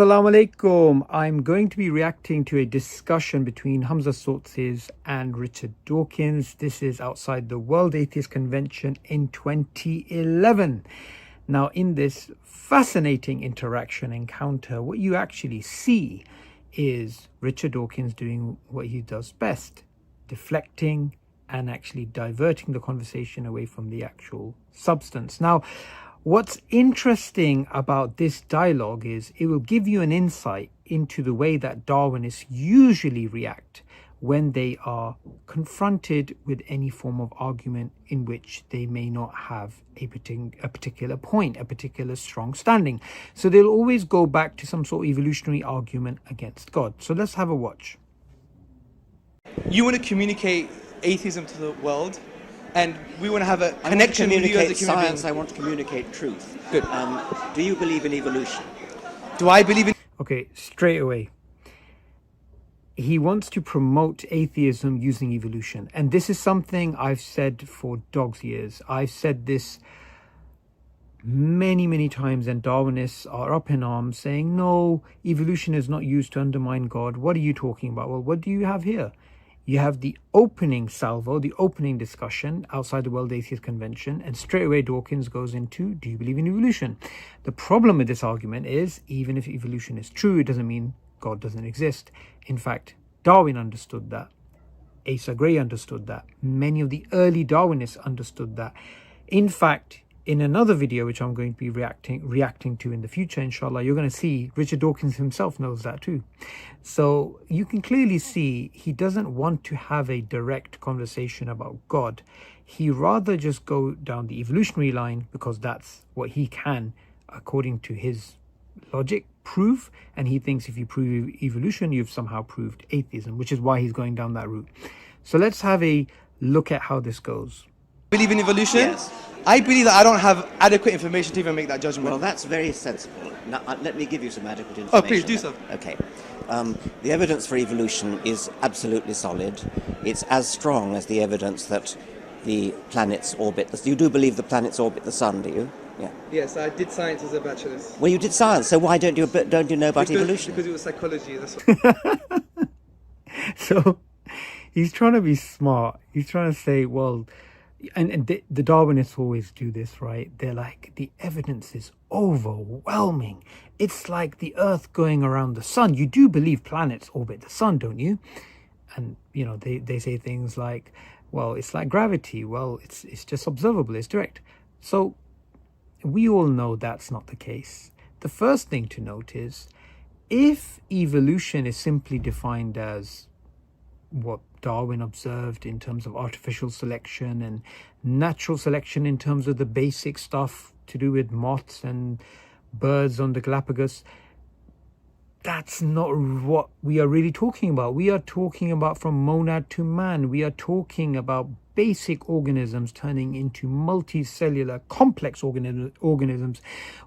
Assalamu alaikum. I'm going to be reacting to a discussion between Hamza Sotzes and Richard Dawkins. This is outside the World Atheist Convention in 2011. Now, in this fascinating interaction encounter, what you actually see is Richard Dawkins doing what he does best, deflecting and actually diverting the conversation away from the actual substance. Now, what's interesting about this dialogue is it will give you an insight into the way that Darwinists usually react when they are confronted with any form of argument in which they may not have a particular point, a particular strong standing. So they'll always go back to some sort of evolutionary argument against God. So let's have a watch. You want to communicate atheism to the world, and we want to have a connection with you as a human science. being. I want to communicate truth. Good. Do you believe in evolution? Do I believe in... Okay, straight away. He wants to promote atheism using evolution. And this is something I've said for dog's years. I've said this many, many times, and Darwinists are up in arms saying, no, evolution is not used to undermine God. What are you talking about? Well, what do you have here? You have the opening salvo, the opening discussion outside the World Atheist Convention, and straight away Dawkins goes into, do you believe in evolution? The problem with this argument is, even if evolution is true, it doesn't mean God doesn't exist. In fact, Darwin understood that. Asa Gray understood that. Many of the early Darwinists understood that. In fact, in another video, which I'm going to be reacting to in the future, inshallah, you're going to see Richard Dawkins himself knows that too. So you can clearly see he doesn't want to have a direct conversation about God. He rather just go down the evolutionary line because that's what he can, according to his logic, prove. And he thinks if you prove evolution, you've somehow proved atheism, which is why he's going down that route. So let's have a look at how this goes. Believe in evolution? Yes. I believe that I don't have adequate information to even make that judgment. Well, that's very sensible. Now, let me give you some adequate information. Oh, please do so. Okay. The evidence for evolution is absolutely solid. It's as strong as the evidence that the planets orbit. You do believe the planets orbit the sun, do you? Yeah. Yes, I did science as a bachelor's. Well, you did science, so why don't you know about evolution? Because it was psychology, that's what. So he's trying to be smart. He's trying to say, well, and the Darwinists always do this, right? They're like, the evidence is overwhelming. It's like the Earth going around the sun. You do believe planets orbit the sun, don't you? And, you know, they say things like, well, it's like gravity. Well, it's just observable. It's direct. So we all know that's not the case. The first thing to note is, if evolution is simply defined as what Darwin observed in terms of artificial selection and natural selection in terms of the basic stuff to do with moths and birds on the Galapagos, that's not what we are really talking about. We are talking about from monad to man. We are talking about basic organisms turning into multicellular complex organisms.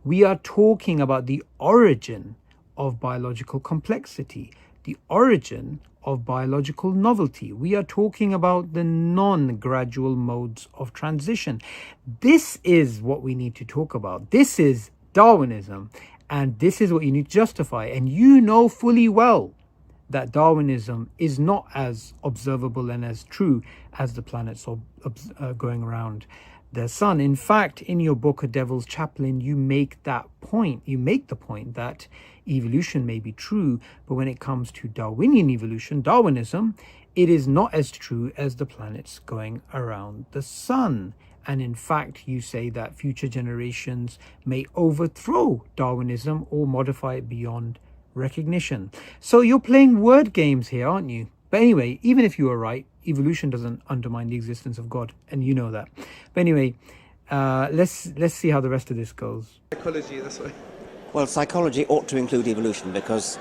We are talking about the origin of biological complexity, the origin of biological novelty. We are talking about the non-gradual modes of transition. This is what we need to talk about. This is Darwinism, and this is what you need to justify. And you know fully well that Darwinism is not as observable and as true as the planets going around the sun. In fact, in your book, A Devil's Chaplain, you make that point. You make the point that evolution may be true, but when it comes to Darwinian evolution, Darwinism, it is not as true as the planets going around the sun. And in fact, you say that future generations may overthrow Darwinism or modify it beyond recognition. So you're playing word games here, aren't you? But anyway, even if you are right, evolution doesn't undermine the existence of God, and you know that. But anyway, let's see how the rest of this goes. Psychology, that's why. Well, psychology ought to include evolution because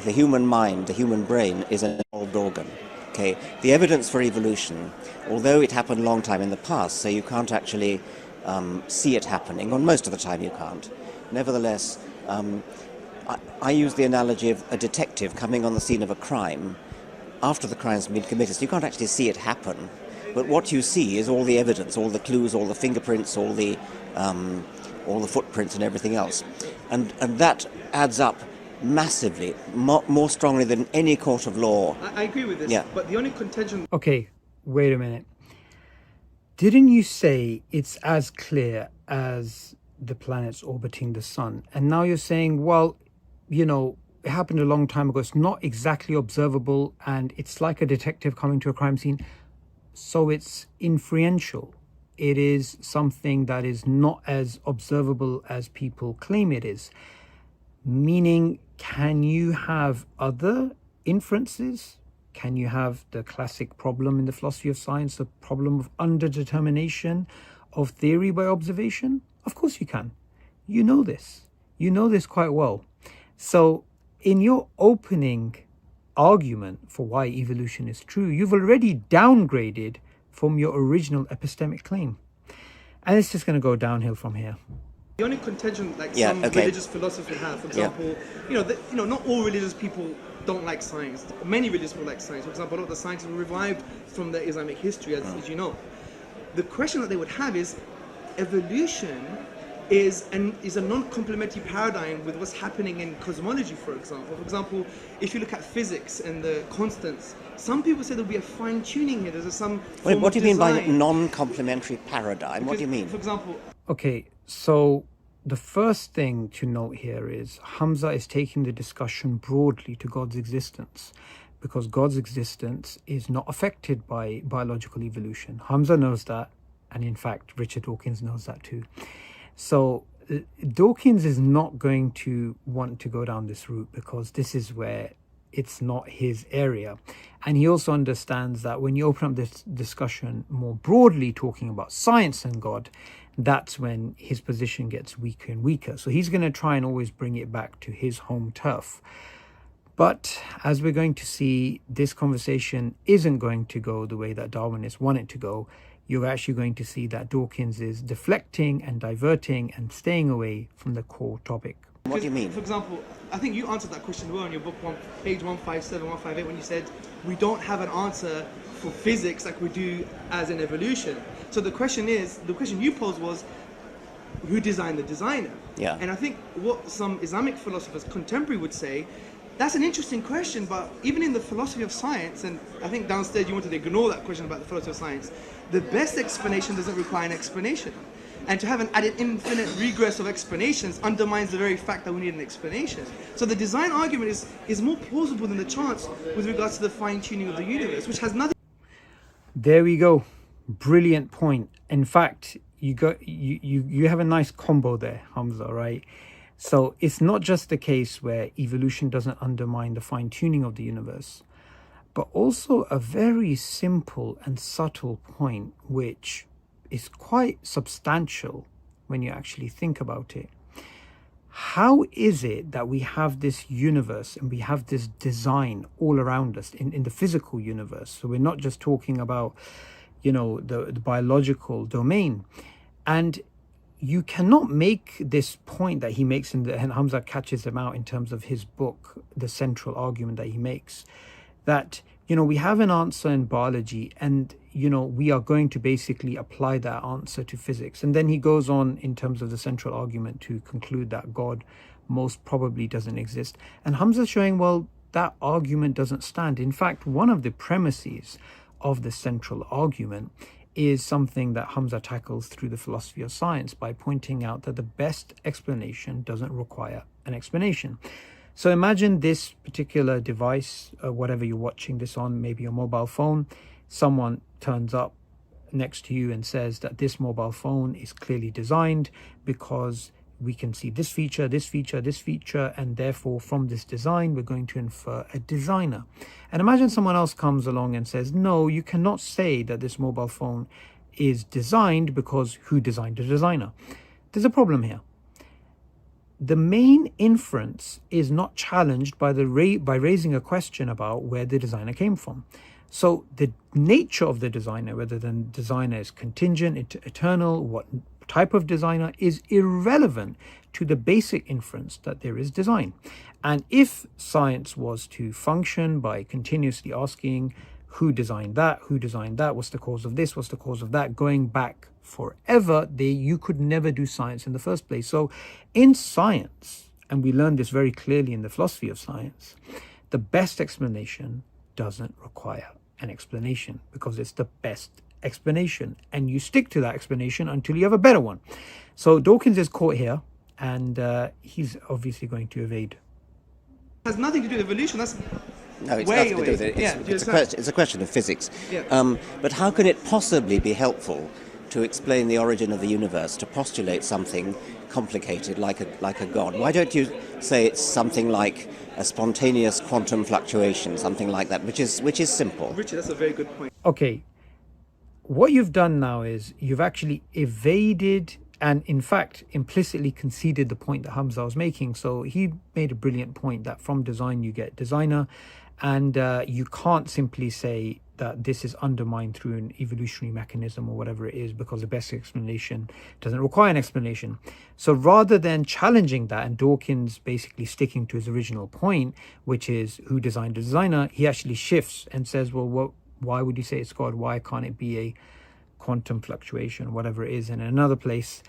the human mind, the human brain, is an evolved organ. Okay, the evidence for evolution, although it happened a long time in the past, so you can't actually see it happening, or most of the time you can't. Nevertheless, I use the analogy of a detective coming on the scene of a crime after the crime's been committed. So you can't actually see it happen, but what you see is all the evidence, all the clues, all the fingerprints, all the footprints and everything else, and that adds up massively, more strongly than any court of law. I agree with this, Yeah. but the only contention... Okay, wait a minute. Didn't you say it's as clear as the planets orbiting the sun? And now you're saying, well, you know, it happened a long time ago. It's not exactly observable, and it's like a detective coming to a crime scene. So it's inferential. It is something that is not as observable as people claim it is. Meaning, can you have other inferences? Can you have the classic problem in the philosophy of science, the problem of underdetermination of theory by observation? Of course you can. You know this. You know this quite well. So in your opening argument for why evolution is true, you've already downgraded from your original epistemic claim. And it's just going to go downhill from here. The only contention some religious philosophers have, for example, not all religious people don't like science. Many religious people like science. For example, a lot of the scientists were revived from the Islamic history, as you know. The question that they would have is, evolution is a non-complementary paradigm with what's happening in cosmology, for example. For example, if you look at physics and the constants, some people say there'll be a fine-tuning here. There's some Wait, what do you mean by design. non-complementary paradigm? What do you mean? For example... Okay, so the first thing to note here is Hamza is taking the discussion broadly to God's existence, because God's existence is not affected by biological evolution. Hamza knows that, and in fact, Richard Dawkins knows that too. So Dawkins is not going to want to go down this route because this is where it's not his area. And he also understands that when you open up this discussion more broadly, talking about science and God, that's when his position gets weaker and weaker. So he's going to try and always bring it back to his home turf. But as we're going to see, this conversation isn't going to go the way that Darwinists want it to go. You're actually going to see that Dawkins is deflecting and diverting and staying away from the core topic. What do you mean? For example, I think you answered that question well in your book, page 157, 158, when you said we don't have an answer for physics like we do as in evolution. So the question you posed was, who designed the designer? Yeah. And I think what some Islamic philosophers contemporary would say, that's an interesting question, but even in the philosophy of science, and I think downstairs you wanted to ignore that question about the philosophy of science, the best explanation doesn't require an explanation. And to have an added infinite regress of explanations undermines the very fact that we need an explanation. So the design argument is more plausible than the chance with regards to the fine-tuning of the universe, which has nothing... There we go. Brilliant point. In fact, you have a nice combo there, Hamza, right? So it's not just the case where evolution doesn't undermine the fine-tuning of the universe, but also a very simple and subtle point which is quite substantial when you actually think about it. How is it that we have this universe and we have this design all around us in the physical universe? So we're not just talking about, the biological domain. And you cannot make this point that he makes and Hamza catches him out in terms of his book, the central argument that he makes, that we have an answer in biology and we are going to basically apply that answer to physics. And then he goes on in terms of the central argument to conclude that God most probably doesn't exist. And Hamza's showing, well, that argument doesn't stand. In fact, one of the premises of the central argument is something that Hamza tackles through the philosophy of science by pointing out that the best explanation doesn't require an explanation. So imagine this particular device, whatever you're watching this on, maybe your mobile phone. Someone turns up next to you and says that this mobile phone is clearly designed because we can see this feature, this feature, this feature, and therefore from this design, we're going to infer a designer. And imagine someone else comes along and says, no, you cannot say that this mobile phone is designed because who designed the designer? There's a problem here. The main inference is not challenged by raising a question about where the designer came from. So the nature of the designer, whether the designer is contingent, eternal, what type of designer, is irrelevant to the basic inference that there is design. And if science was to function by continuously asking who designed that, what's the cause of this, what's the cause of that, going back forever, you could never do science in the first place. So in science, and we learn this very clearly in the philosophy of science, the best explanation doesn't require an explanation because it's the best explanation, and you stick to that explanation until you have a better one. So Dawkins is caught here, and he's obviously going to evade. It has nothing to do with evolution. That's no, it's way nothing to do with it. It's a question of physics. Yeah. But how can it possibly be helpful to explain the origin of the universe, to postulate something complicated like a god? Why don't you say it's something like a spontaneous quantum fluctuation, something like that, which is simple? Richard, that's a very good point. Okay, what you've done now is you've actually evaded and in fact implicitly conceded the point that Hamza was making. So he made a brilliant point that from design you get designer, and you can't simply say that this is undermined through an evolutionary mechanism or whatever it is, because the best explanation doesn't require an explanation. So rather than challenging that and Dawkins basically sticking to his original point, which is who designed the designer, he actually shifts and says, well, why would you say it's God? Why can't it be a quantum fluctuation, whatever it is? And in another place,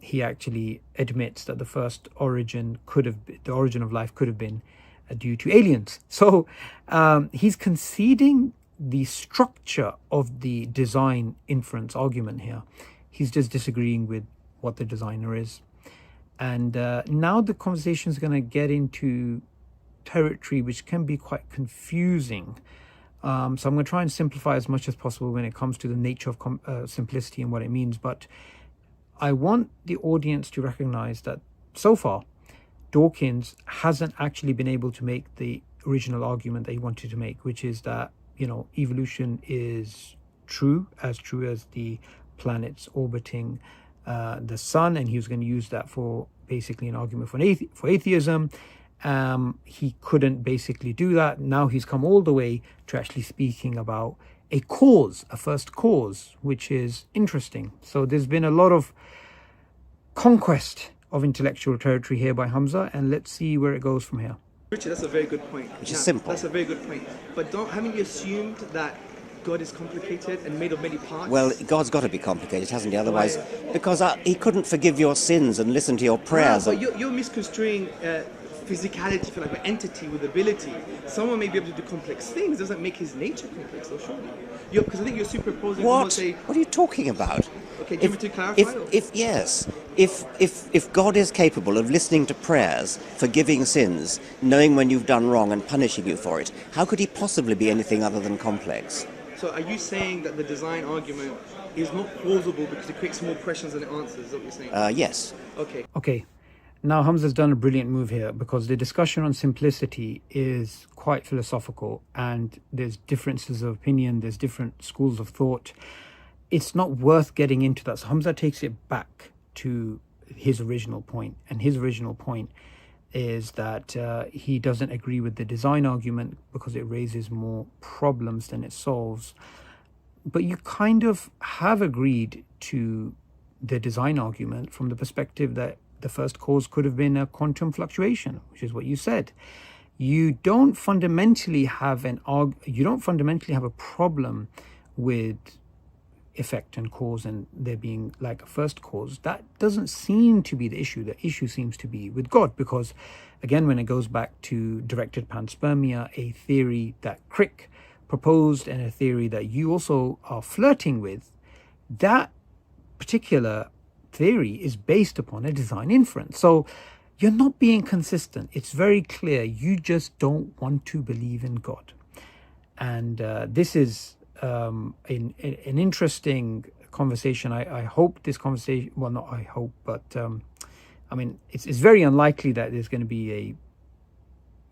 he actually admits that the origin of life could have been due to aliens. So he's conceding the structure of the design inference argument here. He's just disagreeing with what the designer is. And now the conversation is going to get into territory which can be quite confusing. So I'm going to try and simplify as much as possible when it comes to the nature of simplicity and what it means. But I want the audience to recognize that so far, Dawkins hasn't actually been able to make the original argument that he wanted to make, which is that, evolution is true as the planets orbiting the sun, and he was going to use that for basically an argument for atheism. He couldn't basically do that. Now he's come all the way to actually speaking about a first cause, which is interesting. So there's been a lot of conquest of intellectual territory here by Hamza, and let's see where it goes from here. Richard, that's a very good point. Which is simple. That's a very good point. But haven't you assumed that God is complicated and made of many parts? Well, God's got to be complicated, hasn't he? Otherwise, because he couldn't forgive your sins and listen to your prayers. But you're misconstruing physicality for like an entity with ability. Someone may be able to do complex things. Doesn't make his nature complex, though, surely. Because I think you're superposing. What are you talking about? Okay, do you want me to clarify? If God is capable of listening to prayers, forgiving sins, knowing when you've done wrong and punishing you for it, how could he possibly be anything other than complex? So are you saying that the design argument is not plausible because it creates more questions than it answers? Is that what you're saying? Yes. Okay. Now Hamza's done a brilliant move here, because the discussion on simplicity is quite philosophical and there's differences of opinion, there's different schools of thought. It's not worth getting into that. So Hamza takes it back to his original point, and his original point is that he doesn't agree with the design argument because it raises more problems than it solves. But you kind of have agreed to the design argument from the perspective that the first cause could have been a quantum fluctuation, which is what you said. You don't fundamentally have a problem with effect and cause and there being like a first cause. That doesn't seem to be the issue. The issue seems to be with God, because again, when it goes back to directed panspermia, a theory that Crick proposed and a theory that you also are flirting with, that particular theory is based upon a design inference. So you're not being consistent. It's very clear you just don't want to believe in God. And this is an interesting conversation. I hope this conversation, well, not I hope, but it's very unlikely that there's going to be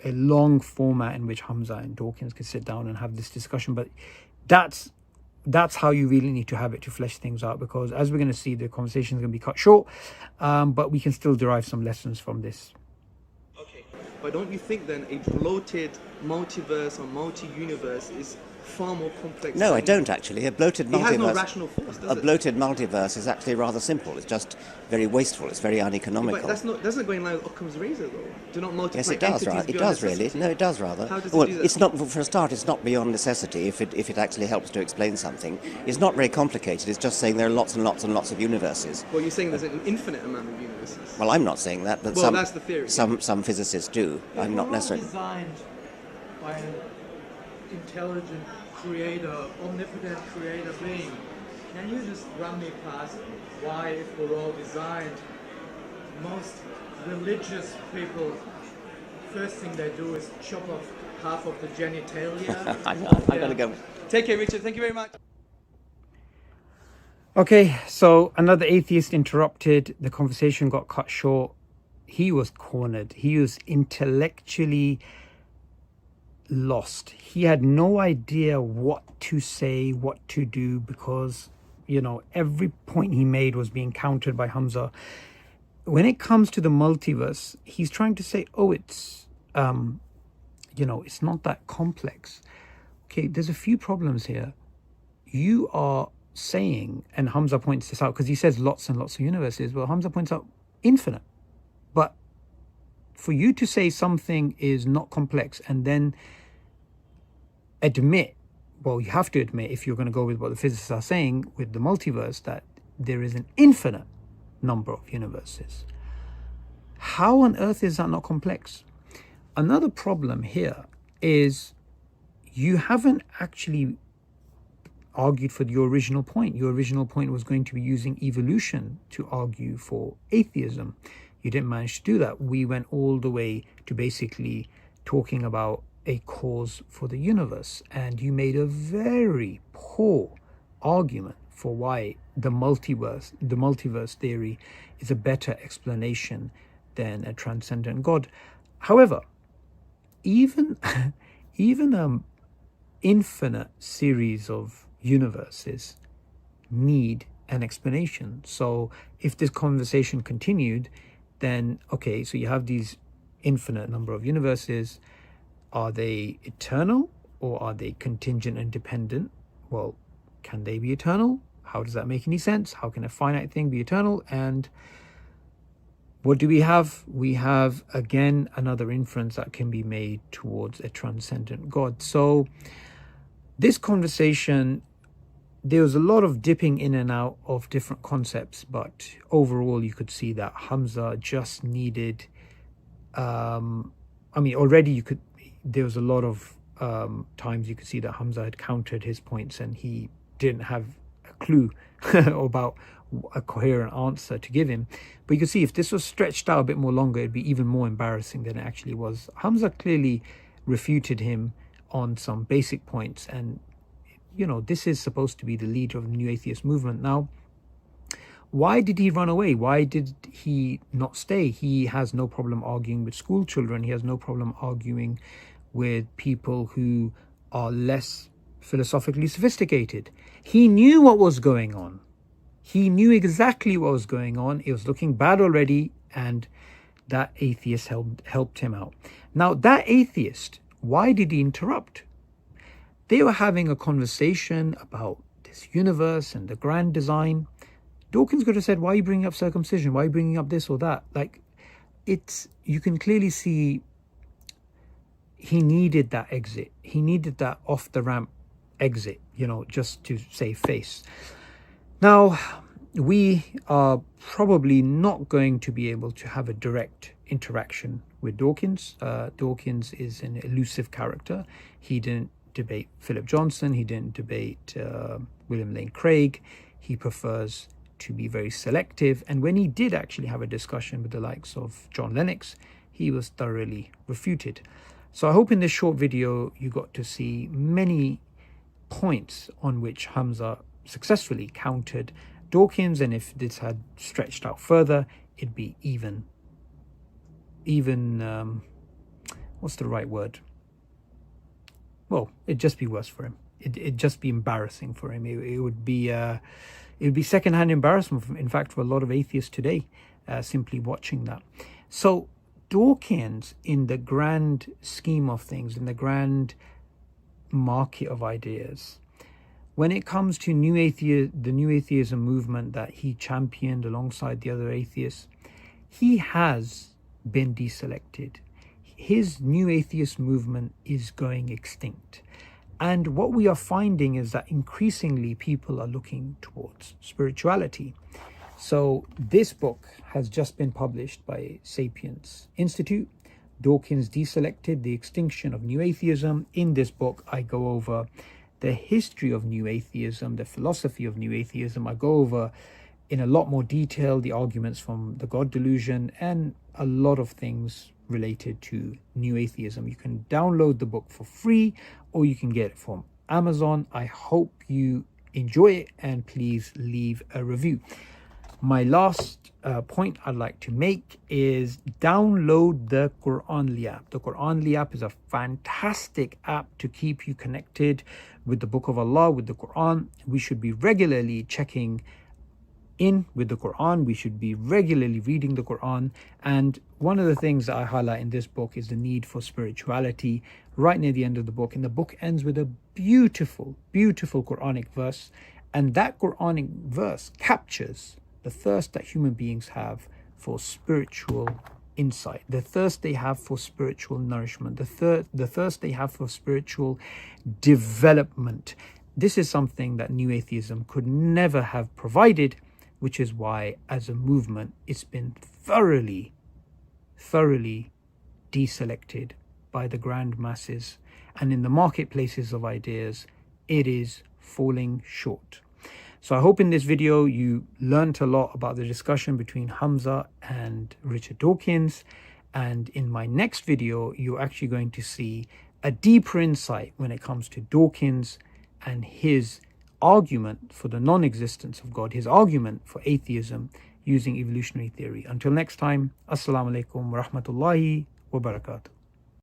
a long format in which Hamza and Dawkins can sit down and have this discussion. But that's how you really need to have it to flesh things out, because as we're going to see, the conversation is going to be cut short, but we can still derive some lessons from this. Okay, but don't you think then a bloated multiverse or multi-universe is far more complex? No, I don't actually. A bloated multiverse. It has no rational force, does it? A bloated multiverse is actually rather simple. It's just very wasteful. It's very uneconomical. Yeah, but doesn't go in line with Occam's razor, though. Do not multiply. Yes, it does. Right? It does really. No, it does rather. How does well, it do that? it's not. For a start, it's not beyond necessity. If it actually helps to explain something, it's not very complicated. It's just saying there are lots and lots and lots of universes. Well, you're saying there's an infinite amount of universes. hypothesis. Well, I'm not saying that, but well, that's the theory. Some physicists do. I'm not necessarily designed by an intelligent creator, omnipotent creator being. Can you just run me past why, if we're all designed, most religious people, first thing they do is chop off half of the genitalia? I gotta go. Take care, Richard. Thank you very much. Okay, so another atheist interrupted. The conversation got cut short. He was cornered. He was intellectually lost. He had no idea what to say, what to do, because, you know, every point he made was being countered by Hamza. When it comes to the multiverse, he's trying to say, oh, it's, you know, it's not that complex. Okay, there's a few problems here. You are saying, and Hamza points this out, because he says lots and lots of universes. Well, Hamza points out infinite. But for you to say something is not complex and then admit, well, you have to admit, if you're going to go with what the physicists are saying with the multiverse, that there is an infinite number of universes. How on earth is that not complex? Another problem here is you haven't actually argued for your original point. Your original point was going to be using evolution to argue for atheism. You didn't manage to do that. We went all the way to basically talking about a cause for the universe, and you made a very poor argument for why the multiverse theory is a better explanation than a transcendent God. However, even infinite series of universes need an explanation. So if this conversation continued, then okay, so you have these infinite number of universes. Are they eternal or are they contingent and dependent? Well, can they be eternal? How does that make any sense? How can a finite thing be eternal? And what do we have? We have, again, another inference that can be made towards a transcendent God. So this conversation, there was a lot of dipping in and out of different concepts, but overall you could see that Hamza just needed, already there was a lot of times you could see that Hamza had countered his points and he didn't have a clue about a coherent answer to give him. But you could see if this was stretched out a bit more longer, it'd be even more embarrassing than it actually was. Hamza clearly refuted him on some basic points, and you know, this is supposed to be the leader of the new atheist movement. Now, why did he run away? Why did he not stay? He has no problem arguing with school children. He has no problem arguing with people who are less philosophically sophisticated. He knew what was going on. He knew exactly what was going on. It was looking bad already, and that atheist helped him out. Now, that atheist, why did he interrupt? They were having a conversation about this universe and the grand design. Dawkins could have said, why are you bringing up circumcision? Why are you bringing up this or that? Like, you can clearly see he needed that exit. He needed that off the ramp exit, you know, just to save face. Now, we are probably not going to be able to have a direct interaction with Dawkins. Dawkins is an elusive character. He didn't debate Philip Johnson. He didn't debate William Lane Craig. He prefers to be very selective. And when he did actually have a discussion with the likes of John Lennox, he was thoroughly refuted. So I hope in this short video you got to see many points on which Hamza successfully countered Dawkins, and if this had stretched out further, it'd be even what's the right word? Well, it'd just be worse for him. It'd just be embarrassing for him. It would be secondhand embarrassment, in fact, for a lot of atheists today, simply watching that. So Dawkins, in the grand scheme of things, in the grand market of ideas, when it comes to the new atheism movement that he championed alongside the other atheists, he has been deselected. His new atheist movement is going extinct. And what we are finding is that increasingly people are looking towards spirituality. So this book has just been published by Sapiens Institute. Dawkins deselected the extinction of new atheism. In this book, I go over the history of new atheism, the philosophy of new atheism. I go over in a lot more detail the arguments from the God delusion and a lot of things related to new atheism. You can download the book for free or you can get it from Amazon. I hope you enjoy it and please leave a review. My last point I'd like to make is download the Quranly app. The Quranly app is a fantastic app to keep you connected with the Book of Allah, with the Quran. We should be regularly checking in with the Quran. We should be regularly reading the Quran. And one of the things that I highlight in this book is the need for spirituality right near the end of the book. And the book ends with a beautiful, beautiful Quranic verse. And that Quranic verse captures the thirst that human beings have for spiritual insight, the thirst they have for spiritual nourishment, the thirst they have for spiritual development. This is something that new atheism could never have provided, which is why, as a movement, it's been thoroughly deselected by the grand masses. And in the marketplaces of ideas, it is falling short. So I hope in this video you learnt a lot about the discussion between Hamza and Richard Dawkins. And in my next video, you're actually going to see a deeper insight when it comes to Dawkins and his argument for the non-existence of God, his argument for atheism using evolutionary theory. Until next time, Assalamu alaikum wa rahmatullahi wa barakatuh.